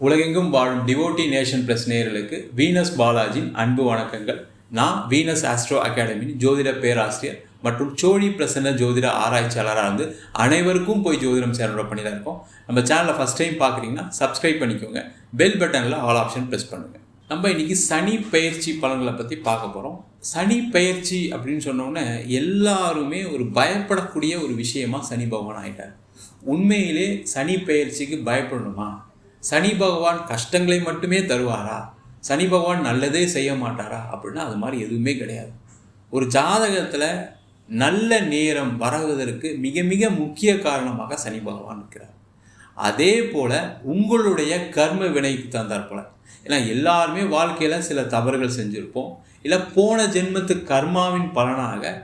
உலகெங்கும் வாழும் devotee nation plus நேயர்களுக்கு வீனஸ் பாலாஜியின் அன்பு வணக்கங்கள். நான் வீனஸ் ஆஸ்ட்ரோ அகாடமியின் ஜோதிட பேராசிரியர் மற்றும் சோழி பிரசன்ன ஜோதிட ஆராய்ச்சியாளராக இருந்து அனைவருக்கும் போய் ஜோதிடம் சேனலோட பண்ணி தான் இருக்கோம். நம்ம சேனலை ஃபஸ்ட் டைம் பார்க்குறீங்கன்னா சப்ஸ்கிரைப் பண்ணிக்கோங்க, பெல் பட்டனில் ஆல் ஆப்ஷன் ப்ரெஸ் பண்ணுங்கள். நம்ம இன்றைக்கி சனி பெயர்ச்சி பலன்களை பற்றி பார்க்க போகிறோம். சனி பெயர்ச்சி அப்படின்னு சொன்னோன்னே எல்லாருமே ஒரு பயப்படக்கூடிய ஒரு விஷயமாக சனி பகவான் ஆகிட்டார். உண்மையிலே சனி பெயர்ச்சிக்கு பயப்படணுமா? சனி பகவான் கஷ்டங்களை மட்டுமே தருவாரா? சனி பகவான் நல்லதே செய்ய மாட்டாரா? அப்படின்னா அது மாதிரி எதுவுமே கிடையாது. ஒரு ஜாதகத்தில் நல்ல நேரம் வருவதற்கு மிக மிக முக்கிய காரணமாக சனி பகவான் இருக்கிறார். அதே போல் உங்களுடைய கர்ம வினைக்கு தந்தார் போல். ஏன்னா எல்லாருமே வாழ்க்கையில் சில தவறுகள் செஞ்சுருப்போம். இல்லை போன ஜென்மத்து கர்மாவின் பலனாக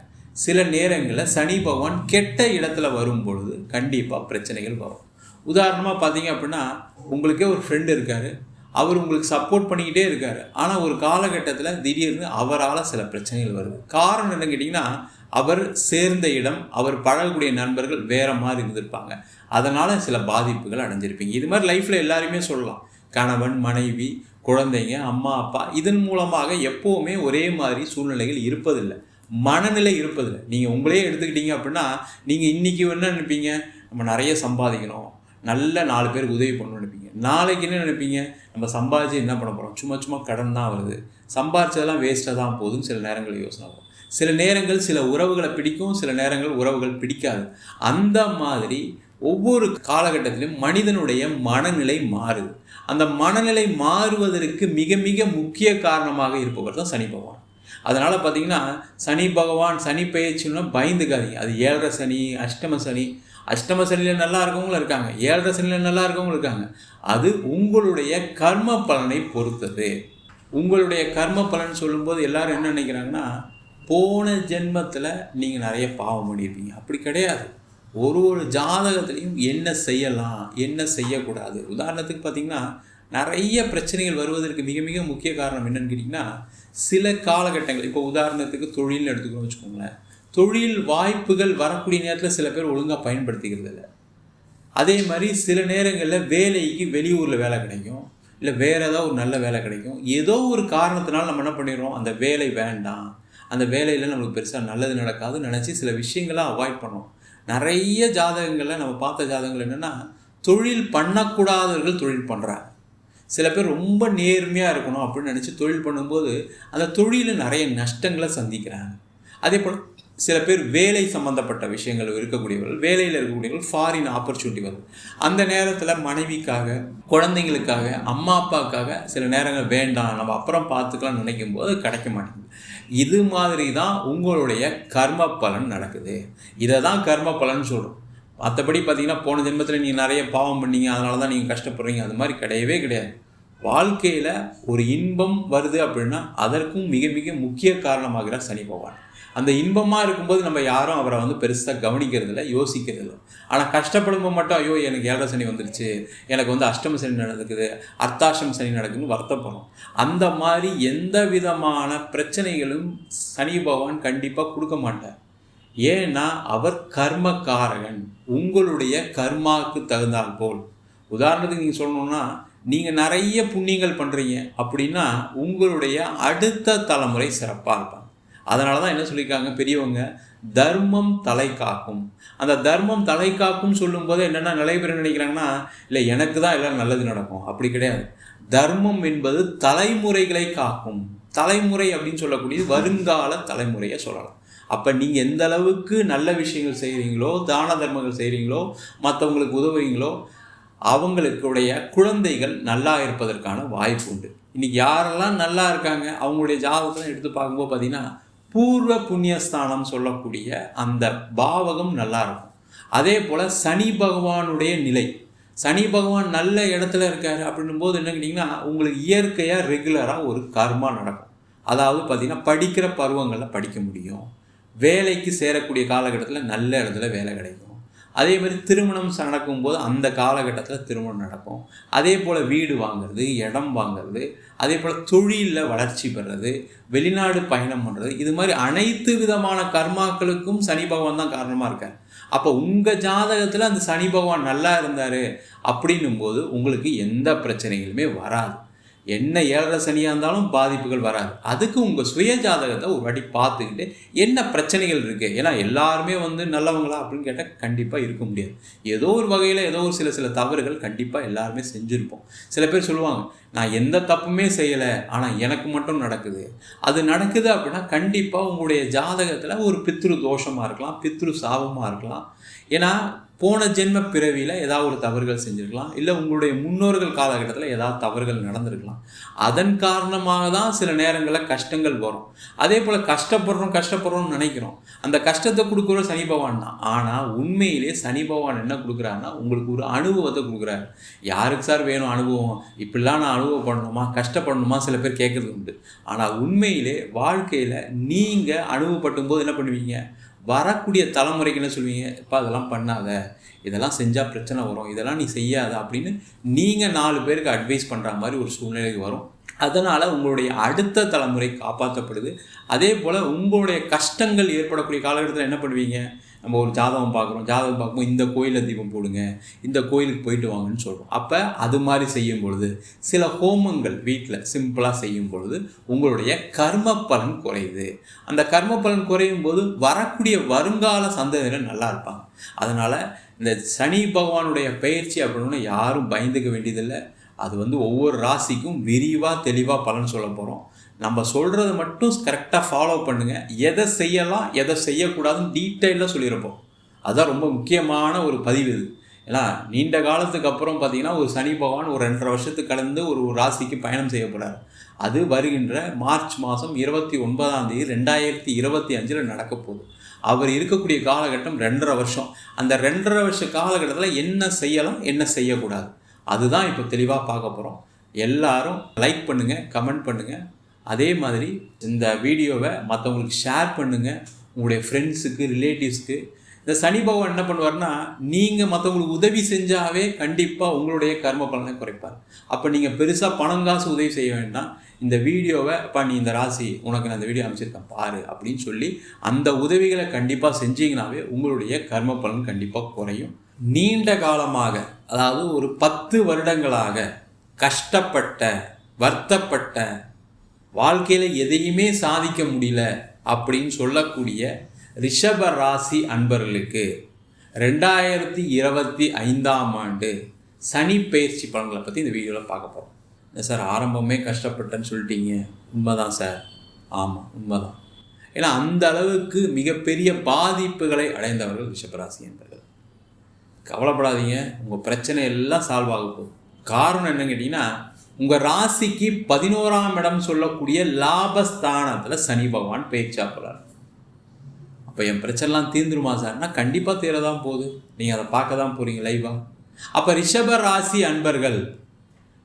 சில நேரங்களில் சனி பகவான் கெட்ட இடத்துல வரும் பொழுது கண்டிப்பாக பிரச்சனைகள் வரும். உதாரணமாக பார்த்தீங்க அப்படின்னா, உங்களுக்கே ஒரு ஃப்ரெண்டு இருக்கார், அவர் உங்களுக்கு சப்போர்ட் பண்ணிக்கிட்டே இருக்கார். ஆனால் ஒரு காலகட்டத்தில் திடீர்னு அவரால் சில பிரச்சனைகள் வருது. காரணம் என்னன்னு கேட்டிங்கன்னா, அவர் சேர்ந்த இடம், அவர் பழகக்கூடிய நண்பர்கள் வேறு மாதிரி இருந்திருப்பாங்க. அதனால் சில பாதிப்புகள் அடைஞ்சிருப்பீங்க. இது மாதிரி லைஃப்பில் எல்லாருமே சொல்லலாம். கணவன், மனைவி, குழந்தைங்க, அம்மா, அப்பா, இதன் மூலமாக எப்போவுமே ஒரே மாதிரி சூழ்நிலைகள் இருப்பதில்லை, மனநிலை இருப்பதில்லை. நீங்கள் உங்களே எடுத்துக்கிட்டீங்க அப்படின்னா, நீங்கள் இன்றைக்கி என்ன நினைப்பீங்க? நம்ம நிறைய சம்பாதிக்கணும், நல்ல 4 பேருக்கு உதவி பண்ணணும்னு நினைப்பீங்க. நாளைக்கு என்ன நினைப்பீங்க? நம்ம சம்பாதிச்சு என்ன பண்ண போகிறோம்? சும்மா கடன் தான் வருது, சம்பாதிச்சதெல்லாம் வேஸ்ட்டாக தான் போகுதுன்னு சில நேரங்கள் யோசனை வரும். சில நேரங்கள் சில உறவுகளை பிடிக்கும், சில நேரங்கள் உறவுகள் பிடிக்காது. அந்த மாதிரி ஒவ்வொரு காலகட்டத்திலும் மனிதனுடைய மனநிலை மாறுது. அந்த மனநிலை மாறுவதற்கு மிக மிக முக்கிய காரணமாக இருப்பவர் தான் சனி பகவான். அதனால் பார்த்தீங்கன்னா, சனி பகவான் சனி பெயர்ச்சின்னா பயந்துக்காதீங்க. அது 7.5 சனி, அஷ்டம சனி. அஷ்டம சனியில் நல்லா இருக்கவங்களும் இருக்காங்க, 7.5 சனியில் நல்லா இருக்கவங்களும் இருக்காங்க. அது உங்களுடைய கர்ம பலனை பொறுத்தது. உங்களுடைய கர்ம பலன் சொல்லும்போது எல்லாரும் என்ன நினைக்கிறாங்கன்னா, போன ஜென்மத்தில் நீங்கள் நிறைய பாவம் பண்ணியிருப்பீங்க. அப்படி கிடையாது. ஒரு ஜாதகத்துலேயும் என்ன செய்யலாம், என்ன செய்யக்கூடாது. உதாரணத்துக்கு பார்த்திங்கன்னா, நிறைய பிரச்சனைகள் வருவதற்கு மிக மிக முக்கிய காரணம் என்னன்னு கேட்டிங்கன்னா, சில காலகட்டங்கள், இப்போ உதாரணத்துக்கு தொழில்னு எடுத்துக்கணும்னு வச்சுக்கோங்களேன். தொழில் வாய்ப்புகள் வரக்கூடிய நேரத்தில் சில பேர் ஒழுங்காக பயன்படுத்திக்கிறது இல்லை. அதே மாதிரி சில நேரங்களில் வேலைக்கு வெளியூரில் வேலை கிடைக்கும், இல்லை வேறு ஏதாவது ஒரு நல்ல வேலை கிடைக்கும். ஏதோ ஒரு காரணத்தினால நம்ம என்ன பண்ணிடுறோம், அந்த வேலை வேண்டாம், அந்த வேலையில் நம்மளுக்கு பெருசாக நல்லது நடக்காதுன்னு நினச்சி சில விஷயங்களை அவாய்ட் பண்ணோம். நிறைய ஜாதகங்களில் நம்ம பார்த்த ஜாதகங்கள் என்னென்னா, தொழில் பண்ணக்கூடாதவர்கள் தொழில் பண்ணுறாங்க. சில பேர் ரொம்ப நேர்மையாக இருக்கணும் அப்படின்னு நினச்சி தொழில் பண்ணும்போது அந்த தொழிலில் நிறைய நஷ்டங்களை சந்திக்கிறாங்க. அதே போல் சில பேர் வேலை சம்மந்தப்பட்ட விஷயங்கள் இருக்கக்கூடியவர்கள், வேலையில் இருக்கக்கூடியவர்கள் ஃபாரின் ஆப்பர்ச்சுனிட்டி வரும். அந்த நேரத்தில் மனைவிக்காக, குழந்தைங்களுக்காக, அம்மா அப்பாவுக்காக சில நேரங்கள் வேண்டாம், நம்ம அப்புறம் பார்த்துக்கலாம்னு நினைக்கும் போது கிடைக்க மாட்டேங்குது. இது மாதிரி தான் உங்களுடைய கர்ம பலன் நடக்குது. இதை தான் கர்ம பலன் சொல்கிறோம். மற்றபடி பார்த்திங்கன்னா, போன ஜென்மத்தில் நீங்கள் நிறைய பாவம் பண்ணீங்க, அதனால தான் நீங்கள் கஷ்டப்படுறீங்க, அது மாதிரி கிடையவே கிடையாது. வாழ்க்கையில் ஒரு இன்பம் வருது அப்படின்னா அதற்கும் மிக மிக முக்கிய காரணமாகிறார் சனி பகவான். அந்த இன்பமாக இருக்கும்போது நம்ம யாரும் அவரை பெருசாக கவனிக்கிறதில்ல, யோசிக்கிறதில்ல. ஆனால் கஷ்டப்படும்போது மட்டும், ஐயோ எனக்கு 7.5 சனி வந்துருச்சு, எனக்கு அஷ்டம சனி நடக்குது, அர்த்தாஷ்டம சனி நடக்குதுன்னு வருத்தப்படும். அந்த மாதிரி எந்த விதமான பிரச்சனைகளும் சனி பகவான் கண்டிப்பாக கொடுக்க மாட்டார். ஏன்னா அவர் கர்மக்காரகன். உங்களுடைய கர்மாவுக்கு தகுந்தால் போல். உதாரணத்துக்கு நீங்கள் சொல்லணுன்னா, நீங்கள் நிறைய புண்ணியங்கள் பண்ணுறீங்க அப்படின்னா உங்களுடைய அடுத்த தலைமுறை சிறப்பாக இருப்பாங்க. அதனால தான் என்ன சொல்லியிருக்காங்க பெரியவங்க, தர்மம் தலை காக்கும். அந்த தர்மம் தலை காக்கும் சொல்லும்போது என்னென்னா, நிறைய பேர் நினைக்கிறாங்கன்னா, இல்லை எனக்கு தான் எல்லாம் நல்லது நடக்கும். அப்படி கிடையாது. தர்மம் என்பது தலைமுறைகளை காக்கும். தலைமுறை அப்படின்னு சொல்லக்கூடியது வருங்கால தலைமுறையை சொல்லலாம். அப்போ நீங்கள் எந்த அளவுக்கு நல்ல விஷயங்கள் செய்கிறீங்களோ, தான தர்மங்கள் செய்கிறீங்களோ, மற்றவங்களுக்கு உதவுறீங்களோ, அவங்களுடைய குழந்தைகள் நல்லா இருப்பதற்கான வாய்ப்பு உண்டு. இன்றைக்கி யாரெல்லாம் நல்லா இருக்காங்க அவங்களுடைய ஜாதகத்தை எடுத்து பார்க்கும்போது பார்த்திங்கன்னா, பூர்வ புண்ணியஸ்தானம் சொல்லக்கூடிய அந்த பாவகம் நல்லா இருக்கும். அதே போல் சனி பகவானுடைய நிலை, சனி பகவான் நல்ல இடத்துல இருக்கார் அப்படின்னும் போது என்ன கேட்டிங்கன்னா, உங்களுக்கு இயற்கையாக ரெகுலராக ஒரு கர்மா நடக்கும். அதாவது பார்த்திங்கன்னா, படிக்கிற பருவங்களில் படிக்க முடியும், வேலைக்கு சேரக்கூடிய காலகட்டத்தில் நல்ல இடத்துல வேலை கிடைக்கும். அதே மாதிரி திருமணம் நடக்கும்போது அந்த காலகட்டத்தில் திருமணம் நடக்கும். அதே போல் வீடு வாங்கிறது, இடம் வாங்கிறது, அதே போல் தொழிலில் வளர்ச்சி பெறுறது, வெளிநாடு பயணம் பண்ணுறது, இது மாதிரி அனைத்து விதமான கர்மாக்களுக்கும் சனி பகவான் தான் காரணமாக இருக்கார். அப்போ உங்கள் ஜாதகத்தில் அந்த சனி பகவான் நல்லா இருந்தார் அப்படின்னும் போது உங்களுக்கு எந்த பிரச்சனைகளுமே வராது. என்ன 7.5 சனியாக இருந்தாலும் பாதிப்புகள் வராது. அதுக்கு உங்கள் சுய ஜாதகத்தை ஒரு வாட்டி பார்த்துக்கிட்டு என்ன பிரச்சனைகள் இருக்குது. ஏன்னா எல்லாருமே நல்லவங்களா அப்படின்னு கேட்டால் கண்டிப்பாக இருக்க முடியாது. ஏதோ ஒரு வகையில் ஏதோ ஒரு சில தவறுகள் கண்டிப்பாக எல்லாருமே செஞ்சுருப்போம். சில பேர் சொல்லுவாங்க, நான் எந்த தப்புமே செய்யலை ஆனால் எனக்கு மட்டும் நடக்குது. அது நடக்குது அப்படின்னா கண்டிப்பாக உங்களுடைய ஜாதகத்தில் ஒரு பித்ரு தோஷமாக இருக்கலாம், பித்ரு சாபமாக இருக்கலாம். ஏன்னா போன ஜென்ம பிறவியில் ஏதாவது ஒரு தவறுகள் செஞ்சுருக்கலாம், இல்லை உங்களுடைய முன்னோர்கள் காலகட்டத்தில் ஏதாவது தவறுகள் நடந்திருக்கலாம். அதன் காரணமாக தான் சில நேரங்களில் கஷ்டங்கள் வரும். அதே போல் கஷ்டப்படுறோம்னு நினைக்கிறோம். அந்த கஷ்டத்தை கொடுக்குற சனி பகவான் தான். ஆனால் உண்மையிலே சனி பகவான் என்ன கொடுக்குறாருன்னா உங்களுக்கு ஒரு அனுபவத்தை கொடுக்குறாரு. யாருக்கு சார் வேணும் அனுபவம்? இப்படிலாம் நான் அனுபவப்படணுமா, கஷ்டப்படணுமா சில பேர் கேட்குறது உண்டு. ஆனால் உண்மையிலே வாழ்க்கையில் நீங்கள் அனுபவப்படும் போது என்ன பண்ணுவீங்க, வரக்கூடிய தலைமுறைக்கு என்ன சொல்வீங்க, இப்போ அதெல்லாம் பண்ணாத, இதெல்லாம் செஞ்சால் பிரச்சனை வரும், இதெல்லாம் நீ செய்யாத அப்படின்னு நீங்கள் 4 பேருக்கு அட்வைஸ் பண்ணுற மாதிரி ஒரு சூழ்நிலைக்கு வரும். அதனால் உங்களுடைய அடுத்த தலைமுறை காப்பாற்றப்படுது. அதே போல் உங்களுடைய கஷ்டங்கள் ஏற்படக்கூடிய காலகட்டத்தில் என்ன பண்ணுவீங்க, நம்ம ஒரு ஜாதகம் பார்க்கும்போது இந்த கோயிலில் தீபம் போடுங்க, இந்த கோயிலுக்கு போயிட்டு வாங்கன்னு சொல்கிறோம். அப்போ அது மாதிரி செய்யும் பொழுது சில ஹோமங்கள் வீட்டில் சிம்பிளாக செய்யும் பொழுது உங்களுடைய கர்ம பலன் குறையுது. அந்த கர்ம பலன் குறையும் போது வரக்கூடிய வருங்கால சந்ததியினர் நல்லா இருப்பாங்க. அதனால் இந்த சனி பகவானுடைய பயிற்சி அப்படின்னு யாரும் பயந்துக்க வேண்டியதில்லை. அது ஒவ்வொரு ராசிக்கும் விரிவாக தெளிவாக பலன் சொல்ல போகிறோம். நம்ம சொல்கிறத மட்டும் கரெக்டாக ஃபாலோ பண்ணுங்கள். எதை செய்யலாம் எதை செய்யக்கூடாதுன்னு டீட்டெயிலாக சொல்லியிருப்போம். அதுதான் ரொம்ப முக்கியமான ஒரு பதிவு இது. ஏன்னா நீண்ட காலத்துக்கு அப்புறம் பார்த்திங்கன்னா ஒரு சனி பகவான் ஒரு 2.5 வருஷத்துக்கு கடந்து ஒரு ராசிக்கு பயணம் செய்ய போகிறார். அது வருகின்ற மார்ச் மாதம் 29ஆம் தேதி 2025 நடக்க போகுது. அவர் இருக்கக்கூடிய காலகட்டம் 2.5 வருஷம். அந்த 2.5 வருஷ காலகட்டத்தில் என்ன செய்யலாம் என்ன செய்யக்கூடாது அதுதான் இப்போ தெளிவாக பார்க்க போகிறோம். எல்லாரும் லைக் பண்ணுங்கள், கமெண்ட் பண்ணுங்கள். அதே மாதிரி இந்த வீடியோவை மற்றவங்களுக்கு ஷேர் பண்ணுங்கள், உங்களுடைய ஃப்ரெண்ட்ஸுக்கு, ரிலேட்டிவ்ஸ்க்கு. இந்த சனி பகவான் என்ன பண்ணுவார்னா, நீங்கள் மற்றவங்களுக்கு உதவி செஞ்சாவே கண்டிப்பாக உங்களுடைய கர்ம பலனை குறைப்பார். அப்போ நீங்கள் பெருசாக பணம் காசு உதவி செய்ய வேண்டாம். இந்த வீடியோவை நீ இந்த ராசி உனக்கு நான் இந்த வீடியோ அமைச்சிருக்கேன் பாரு அப்படின்னு சொல்லி அந்த உதவிகளை கண்டிப்பாக செஞ்சீங்கன்னாவே உங்களுடைய கர்ம பலன் கண்டிப்பாக குறையும். நீண்ட காலமாக, அதாவது ஒரு 10 வருடங்களாக கஷ்டப்பட்ட, வருத்தப்பட்ட, வாழ்க்கையில் எதையுமே சாதிக்க முடியல அப்படின்னு சொல்லக்கூடிய ரிஷப ராசி அன்பர்களுக்கு 2025ஆம் ஆண்டு சனி பயிற்சி பலன்களை பற்றி இந்த வீடியோவில் பார்க்க போகிறோம். சார் ஆரம்பமே கஷ்டப்பட்டேன்னு சொல்லிட்டீங்க. உண்மைதான் சார், ஆமாம் உண்மைதான். ஏன்னா அந்த அளவுக்கு மிகப்பெரிய பாதிப்புகளை அடைந்தவர்கள் ரிஷபராசி என்பர்கள். கவலைப்படாதீங்க, உங்கள் பிரச்சனை எல்லாம் சால்வ் ஆக போகுது. காரணம் என்னன்னு கேட்டிங்கன்னா, உங்கள் ராசிக்கு 11ஆம் இடம் சொல்லக்கூடிய லாபஸ்தானத்தில் சனி பகவான் பயிற்சியாக போகிறார். அப்போ என் பிரச்சனைலாம் தீர்ந்துருமா சார்னா கண்டிப்பாக தீரதான் போகுது. நீங்கள் அதை பார்க்க தான் போகிறீங்க லைவாக. அப்போ ரிஷப ராசி அன்பர்கள்,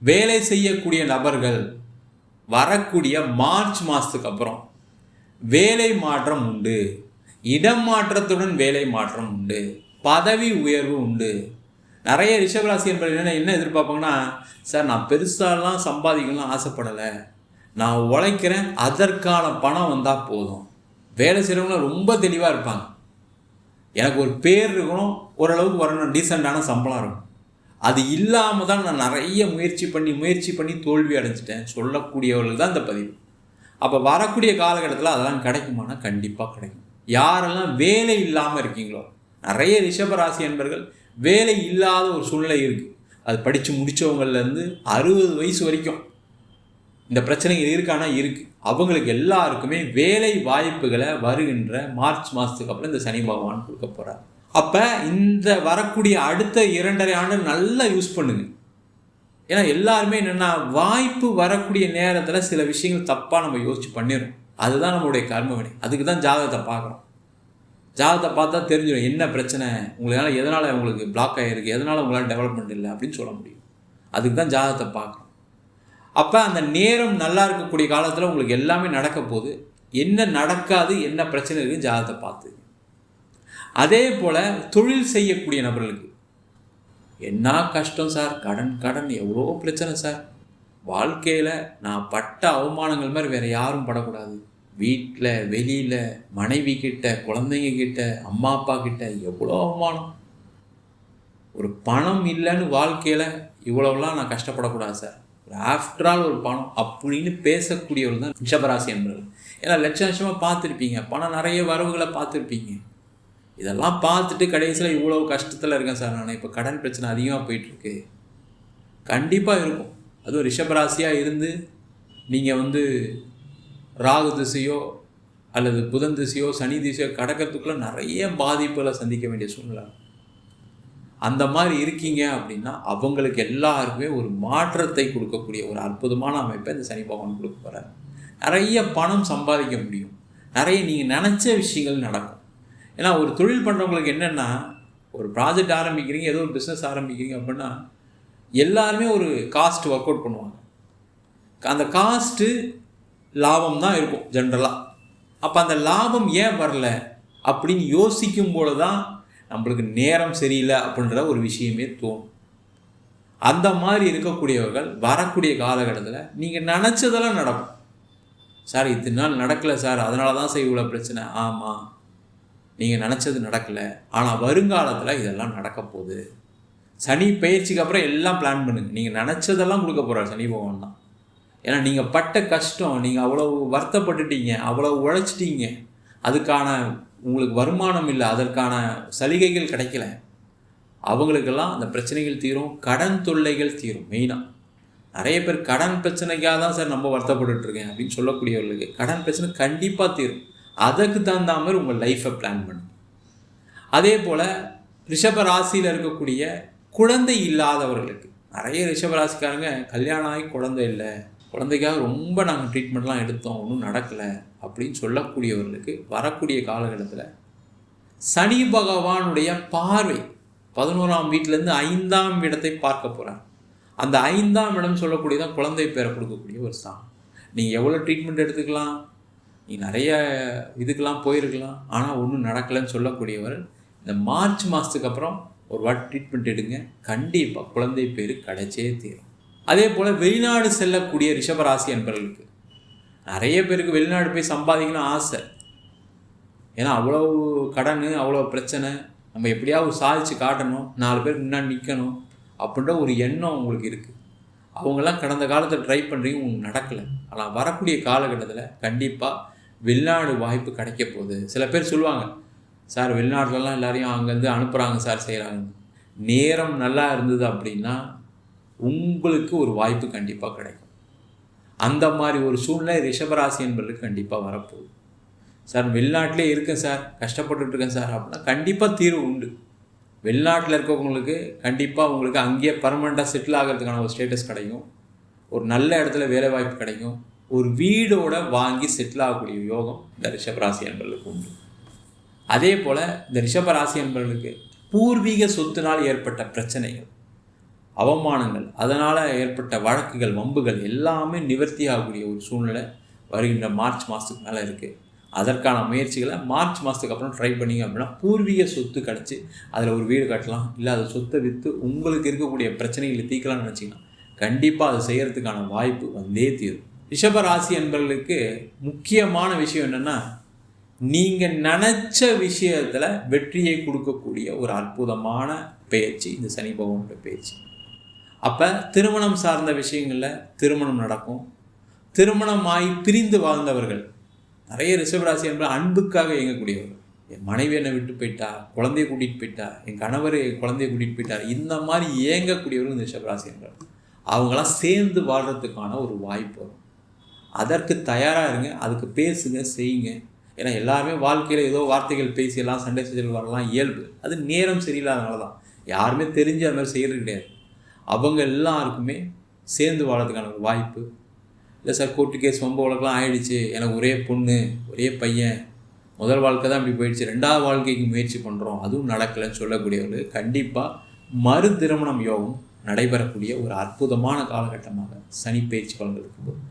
வேலை செய்யக்கூடிய நபர்கள் வரக்கூடிய மார்ச் மாதத்துக்கு அப்புறம் வேலை மாற்றம் உண்டு, இடம் மாற்றத்துடன் வேலை மாற்றம் உண்டு, பதவி உயர்வு உண்டு. நிறைய ரிஷபராசி என்பவர்கள் என்ன எதிர்பார்ப்பாங்கன்னா, சார் நான் பெருசாலாம் சம்பாதிக்கணும்னு ஆசைப்படலை, நான் உழைக்கிறேன், அதற்கான பணம் வந்தால் போதும். வேலை செய்கிறவங்க ரொம்ப தெளிவாக இருப்பாங்க. எனக்கு ஒரு பேர் இருக்கணும், ஓரளவுக்கு வரணும், டீசெண்டான சம்பளம் இருக்கும். அது இல்லாமல் தான் நான் நிறைய முயற்சி பண்ணி தோல்வி அடைஞ்சிட்டேன் சொல்லக்கூடியவர்கள் தான் இந்த பதிவு. அப்போ வரக்கூடிய காலகட்டத்தில் அதெல்லாம் கிடைக்குமானா கண்டிப்பாக கிடைக்கும். யாரெல்லாம் வேலை இல்லாமல் இருக்கீங்களோ, நிறைய ரிஷபராசி என்பர்கள் வேலை இல்லாத ஒரு சூழ்நிலை இருக்குது. அது படித்து முடித்தவங்கலேருந்து 60 வயசு வரைக்கும் இந்த பிரச்சனைகள் இருக்கானா இருக்குது. அவங்களுக்கு எல்லாருக்குமே வேலை வாய்ப்புகளை வருகின்ற மார்ச் மாதத்துக்கு அப்புறம் இந்த சனி பகவான் கொடுக்க போகிறார். அப்போ இந்த வரக்கூடிய அடுத்த 2.5 ஆண்டு நல்லா யூஸ் பண்ணுங்க. ஏன்னா எல்லாருமே என்னென்னா, வாய்ப்பு வரக்கூடிய நேரத்தில் சில விஷயங்கள் தப்பாக நம்ம யோசிச்சு பண்ணிடுறோம். அதுதான் நம்மளுடைய கர்ம வினை. அதுக்கு தான் ஜாதகத்தை பார்க்குறோம். ஜாதகத்தை பார்த்தா தெரிஞ்சிடும் என்ன பிரச்சனை, உங்களால் எதனால் உங்களுக்கு பிளாக் ஆகிருக்கு, எதனால் உங்களால் டெவலப்மெண்ட் இல்லை அப்படின்னு சொல்ல முடியும். அதுக்கு தான் ஜாதகத்தை பார்க்குறோம். அப்போ அந்த நேரம் நல்லா இருக்கக்கூடிய காலத்தில் உங்களுக்கு எல்லாமே நடக்க போகுது. என்ன நடக்காது, என்ன பிரச்சனை இருக்குன்னு ஜாதகத்தை பார்த்து. அதே போல் தொழில் செய்யக்கூடிய நபர்களுக்கு என்ன கஷ்டம் சார், கடன் எவ்வளோ பிரச்சனை சார், வாழ்க்கையில் நான் பட்ட அவமானங்கள் மாதிரி வேறு யாரும் படக்கூடாது, வீட்டில், வெளியில், மனைவி கிட்ட, குழந்தைங்க கிட்ட, அம்மா அப்பா கிட்ட எவ்வளோ அவமானம். ஒரு பணம் இல்லைன்னு வாழ்க்கையில் இவ்வளோலாம் நான் கஷ்டப்படக்கூடாது சார், ஆஃப்டர் ஆல் ஒரு பணம் அப்படின்னு பேசக்கூடியவர்கள் தான் ரிஷபராசி என்பவர்கள். ஏன்னா லட்சமாக பார்த்துருப்பீங்க, பணம் நிறைய வரவுகளை பார்த்துருப்பீங்க. இதெல்லாம் பார்த்துட்டு கடைசியில் இவ்வளோ கஷ்டத்தில் இருக்கேன் சார் நான், இப்போ கடன் பிரச்சனை அதிகமாக போயிட்டுருக்கு. கண்டிப்பாக இருக்கும். அதுவும் ரிஷபராசியாக இருந்து நீங்கள் ராகு திசையோ அல்லது புதன் திசையோ சனி திசையோ கடக்கிறதுக்குள்ளே நிறைய பாதிப்புகளை சந்திக்க வேண்டிய சூழ்நிலை. அந்த மாதிரி இருக்கீங்க அப்படின்னா அவங்களுக்கு எல்லாருக்குமே ஒரு மாற்றத்தை கொடுக்கக்கூடிய ஒரு அற்புதமான அமைப்பை இந்த சனி பகவான் கொடுக்க போகிறார். நிறைய பணம் சம்பாதிக்க முடியும், நிறைய நீங்கள் நினச்ச விஷயங்கள் நடக்கும். ஏன்னா ஒரு தொழில் பண்ணுறவங்களுக்கு என்னென்னா, ஒரு ப்ராஜெக்ட் ஆரம்பிக்கிறீங்க, ஏதோ ஒரு பிஸ்னஸ் ஆரம்பிக்கிறீங்க அப்படின்னா எல்லாருமே ஒரு காஸ்ட் ஒர்க் அவுட் பண்ணுவாங்க. அந்த காஸ்ட்டு லாபம் தான் இருக்கும் ஜென்ரலாக. அப்போ அந்த லாபம் ஏன் வரல அப்படின்னு யோசிக்கும் போது தான் நம்மளுக்கு நேரம் சரியில்லை அப்படின்ற ஒரு விஷயமே தோணும். அந்த மாதிரி இருக்கக்கூடியவர்கள் வரக்கூடிய காலகட்டத்தில் நீங்கள் நினச்சதெல்லாம் நடக்கும். சார் இத்தனை நாள் நடக்கலை சார், அதனால தான் சார் இவ்வளோ பிரச்சனை. ஆமாம், நீங்கள் நினச்சது நடக்கலை, ஆனால் வருங்காலத்தில் இதெல்லாம் நடக்க போகுது. சனி பயிற்சிக்கு அப்புறம் எல்லாம் பிளான் பண்ணுங்கள். நீங்கள் நினச்சதெல்லாம் கொடுக்க போகிறார் சனி பகவான் தான். ஏன்னா நீங்கள் பட்ட கஷ்டம், நீங்கள் அவ்வளோ வருத்தப்பட்டுட்டீங்க, அவ்வளோ உழைச்சிட்டீங்க, அதுக்கான உங்களுக்கு வருமானம் இல்லை, அதற்கான சலுகைகள் கிடைக்கல. அவங்களுக்கெல்லாம் அந்த பிரச்சனைகள் தீரும், கடன் தொல்லைகள் தீரும். மெயினாக நிறைய பேர் கடன் பிரச்சனைக்காக தான் சார் நம்ம வருத்தப்பட்டுருக்கேன் அப்படின்னு சொல்லக்கூடியவர்களுக்கு கடன் பிரச்சனை கண்டிப்பாக தீரும். அதற்கு தகுந்த மாதிரி உங்கள் லைஃப்பை பிளான் பண்ணுங்க. அதே போல் ரிஷப ராசியில் இருக்கக்கூடிய குழந்தை இல்லாதவர்களுக்கு, நிறைய ரிஷபராசிக்காரங்க கல்யாணம் ஆகி குழந்தை இல்லை, குழந்தைக்காக ரொம்ப நாங்கள் ட்ரீட்மெண்ட்லாம் எடுத்தோம், ஒன்றும் நடக்கலை அப்படின்னு சொல்லக்கூடியவர்களுக்கு வரக்கூடிய காலகட்டத்தில் சனி பகவானுடைய பார்வை 11ஆம் வீட்டிலேருந்து 5ஆம் இடத்தை பார்க்க போகிறார். அந்த 5ஆம் இடம் சொல்லக்கூடியதான் குழந்தை பேரை கொடுக்கக்கூடிய ஒரு ஸ்தானம். நீங்கள் எவ்வளோ ட்ரீட்மெண்ட் எடுத்துக்கலாம், நீங்கள் நிறைய இதுக்கெல்லாம் போயிருக்கலாம், ஆனால் ஒன்றும் நடக்கலைன்னு சொல்லக்கூடியவர் இந்த மார்ச் மாதத்துக்கு அப்புறம் ஒரு வாட்டி ட்ரீட்மெண்ட் எடுங்க, கண்டிப்பாக குழந்தை பேர் கிடைச்சே தீரும். அதே போல் வெளிநாடு செல்லக்கூடிய ரிஷபராசி என்பவர்களுக்கு நிறைய பேருக்கு வெளிநாடு போய் சம்பாதிக்கணும் ஆசை. ஏன்னா அவ்வளோ கடன், அவ்வளோ பிரச்சனை, நம்ம எப்படியாவது சாதிச்சு காட்டணும், 4 பேருக்கு முன்னாடி நிற்கணும் அப்படின்ற ஒரு எண்ணம் உங்களுக்கு இருக்குது. அவங்கெல்லாம் கடந்த காலத்தில் ட்ரை பண்ணுறீங்க, உங்களுக்கு நடக்கலை. ஆனால் வரக்கூடிய காலகட்டத்தில் கண்டிப்பாக வெளிநாடு வாய்ப்பு கிடைக்க போகுது. சில பேர் சொல்லுவாங்க, சார் வெளிநாட்டிலலாம் எல்லாரையும் அங்கேருந்து அனுப்புகிறாங்க சார், செய்கிறாங்க. நேரம் நல்லா இருந்தது அப்படின்னா உங்களுக்கு ஒரு வாய்ப்பு கண்டிப்பாக கிடைக்கும். அந்த மாதிரி ஒரு சூழ்நிலை ரிஷபராசி என்பவர்களுக்கு கண்டிப்பாக வரப்போகுது. சார் வெளிநாட்டிலே இருக்கேன் சார், கஷ்டப்பட்டுருக்கேன் சார் அப்படின்னா கண்டிப்பாக தீர்வு உண்டு. வெளிநாட்டில் இருக்கவங்களுக்கு கண்டிப்பாக உங்களுக்கு அங்கேயே பர்மனெண்ட்டாக செட்டில் ஆகிறதுக்கான ஒரு ஸ்டேட்டஸ் கிடைக்கும், ஒரு நல்ல இடத்துல வேலை வாய்ப்பு கிடைக்கும், ஒரு வீடோட வாங்கி செட்டில் ஆகக்கூடிய யோகம் இந்த ரிஷபராசி என்பவர்களுக்கு உண்டு. அதே போல் இந்த ரிஷபராசி என்பவர்களுக்கு பூர்வீக சொத்துனால் ஏற்பட்ட பிரச்சனைகள், அவமானங்கள், அதனால் ஏற்பட்ட வழக்குகள், வம்புகள் எல்லாமே நிவர்த்தி ஆகக்கூடிய ஒரு சூழ்நிலை வருகின்ற மார்ச் மாதத்துக்கு மேலே இருக்குது. அதற்கான முயற்சிகளை மார்ச் மாதத்துக்கு அப்புறம் ட்ரை பண்ணிங்க அப்படின்னா பூர்வீக சொத்து கிடச்சி அதில் ஒரு வீடு கட்டலாம், இல்லை அதை சொத்தை விற்று உங்களுக்கு இருக்கக்கூடிய பிரச்சனைகளை தீர்க்கலாம்னு நினச்சிங்கன்னா கண்டிப்பாக அதை செய்கிறதுக்கான வாய்ப்பு வந்தே தீரும். ரிஷபராசி என்பவர்களுக்கு முக்கியமான விஷயம் என்னென்னா, நீங்கள் நினச்ச விஷயத்தில் வெற்றியை கொடுக்கக்கூடிய ஒரு அற்புதமான பயிற்சி இந்த சனி பகவானுடைய பயிற்சி. அப்போ திருமணம் சார்ந்த விஷயங்களில் திருமணம் நடக்கும். திருமணம் ஆகி பிரிந்து வாழ்ந்தவர்கள் நிறைய ரிஷபராசி என்பது அன்புக்காக இயங்கக்கூடியவர்கள். என் மனைவி என்னை விட்டு போயிட்டா, குழந்தைய கூட்டிகிட்டு போயிட்டா, என் கணவர் குழந்தைய கூட்டிகிட்டு போயிட்டார், இந்த மாதிரி இயங்கக்கூடியவர்கள் இந்த ரிஷபராசி என்பவர். அவங்களாம் சேர்ந்து வாழ்கிறதுக்கான ஒரு வாய்ப்பு வரும். அதற்கு தயாராக இருங்க, அதுக்கு பேசுங்க, செய்யுங்க. ஏன்னா எல்லாருமே வாழ்க்கையில் ஏதோ வார்த்தைகள் பேசி எல்லாம் சண்டை செஞ்சல் வரலாம் இயல்பு. அது நேரம் சரியில்லாதனால தான். யாருமே தெரிஞ்சு அது மாதிரி செய்கிறது கிடையாது. அவங்க எல்லாருக்குமே சேர்ந்து வாழறதுக்கான ஒரு வாய்ப்பு. இல்லை சார் கோர்ட்டு கேஸ் ரொம்ப வழக்கெலாம் ஆகிடுச்சு, எனக்கு ஒரே பொண்ணு ஒரே பையன், முதல் வாழ்க்கை தான் இப்படி போயிடுச்சு, 2வது வாழ்க்கைக்கு முயற்சி பண்ணுறோம், அதுவும் நடக்கலைன்னு சொல்லக்கூடியவர்கள் கண்டிப்பாக மறு திருமணம் யோகம் நடைபெறக்கூடிய ஒரு அற்புதமான காலகட்டமாக சனி பயிற்சி பலன்கள் இருக்கும்போது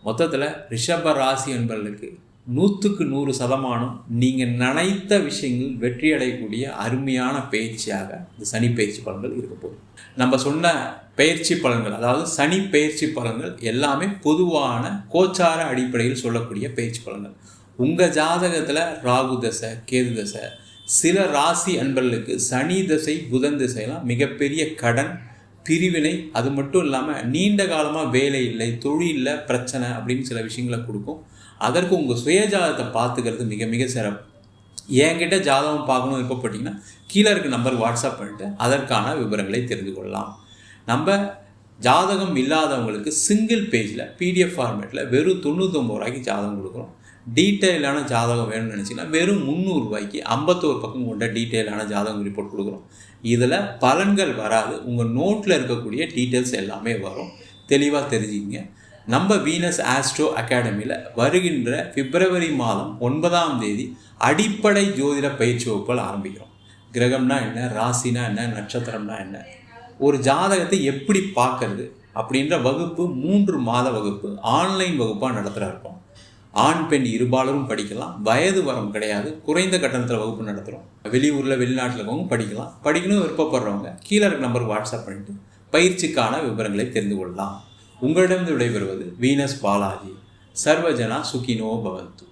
மொத்தத்தில் ரிஷப ராசி என்பவர்களுக்கு 100க்கு 100% நீங்கள் நினைத்த விஷயங்கள் வெற்றி அடையக்கூடிய அருமையான பயிற்சியாக இந்த சனி பயிற்சி பலன்கள் இருக்க போகுது. நம்ம சொன்ன பயிற்சி பலன்கள், அதாவது சனி பயிற்சி பலன்கள் எல்லாமே பொதுவான கோச்சார அடிப்படையில் சொல்லக்கூடிய பயிற்சி பலன்கள். உங்கள் ஜாதகத்தில் ராகு தசை, கேது தசை, சில ராசி அன்பர்களுக்கு சனி தசை, புதன் திசையெல்லாம் மிகப்பெரிய கடன், பிரிவினை, அது மட்டும் இல்லாமல் நீண்ட காலமாக வேலை இல்லை, தொழிலில் பிரச்சனை அப்படின்னு சில விஷயங்களை கொடுக்கும். அதற்கு உங்கள் சுயஜாதகத்தை பார்த்துக்கிறது மிக மிக சிறப்பு. என்கிட்ட ஜாதகம் பார்க்கணும் விருப்பப்பட்டீங்கன்னா கீழே இருக்க நம்பர் வாட்ஸ்அப் பண்ணிட்டு அதற்கான விவரங்களை தெரிந்து கொள்ளலாம். நம்ம ஜாதகம் இல்லாதவங்களுக்கு சிங்கிள் பேஜில் பிடிஎஃப் ஃபார்மேட்டில் வெறும் 99 ரூபாய்க்கு ஜாதகம் கொடுக்குறோம். டீட்டெயிலான ஜாதகம் வேணும்னு நினச்சிங்கன்னா வெறும் 300 ரூபாய்க்கு 51 பக்கம் கொண்ட டீட்டெயிலான ஜாதகம் ரிப்போர்ட் கொடுக்குறோம். இதில் பலன்கள் வராது, உங்கள் நோட்டில் இருக்கக்கூடிய டீட்டெயில்ஸ் எல்லாமே வரும். தெளிவாக தெரிஞ்சுக்கிங்க. நம்ம வீனஸ் ஆஸ்ட்ரோ அகாடமியில் வருகின்ற பிப்ரவரி மாதம் 9ஆம் தேதி அடிப்படை ஜோதிட பயிற்சி வகுப்புகள் ஆரம்பிக்கிறோம். கிரகம்னா என்ன, ராசினா என்ன, நட்சத்திரம்னா என்ன, ஒரு ஜாதகத்தை எப்படி பார்க்கறது அப்படின்ற வகுப்பு 3 மாத வகுப்பு ஆன்லைன் வகுப்பாக நடத்துகிற இருக்கோம். ஆண் பெண் இருபாலரும் படிக்கலாம். வயது வரம் கிடையாது. குறைந்த கட்டணத்தில் வகுப்பு நடத்துகிறோம். வெளியூரில் வெளிநாட்டில் இருக்கவங்க படிக்கலாம். படிக்கணும் விருப்பப்படுறவங்க கீழே இருக்க நம்பர் வாட்ஸ்அப் பண்ணிட்டு பயிற்சிக்கான விவரங்களை தெரிந்து கொள்ளலாம். உங்களிடம் விடைபெறுவது வீனஸ் பாலாஜி. சர்வஜனா சுகினோ பவந்து.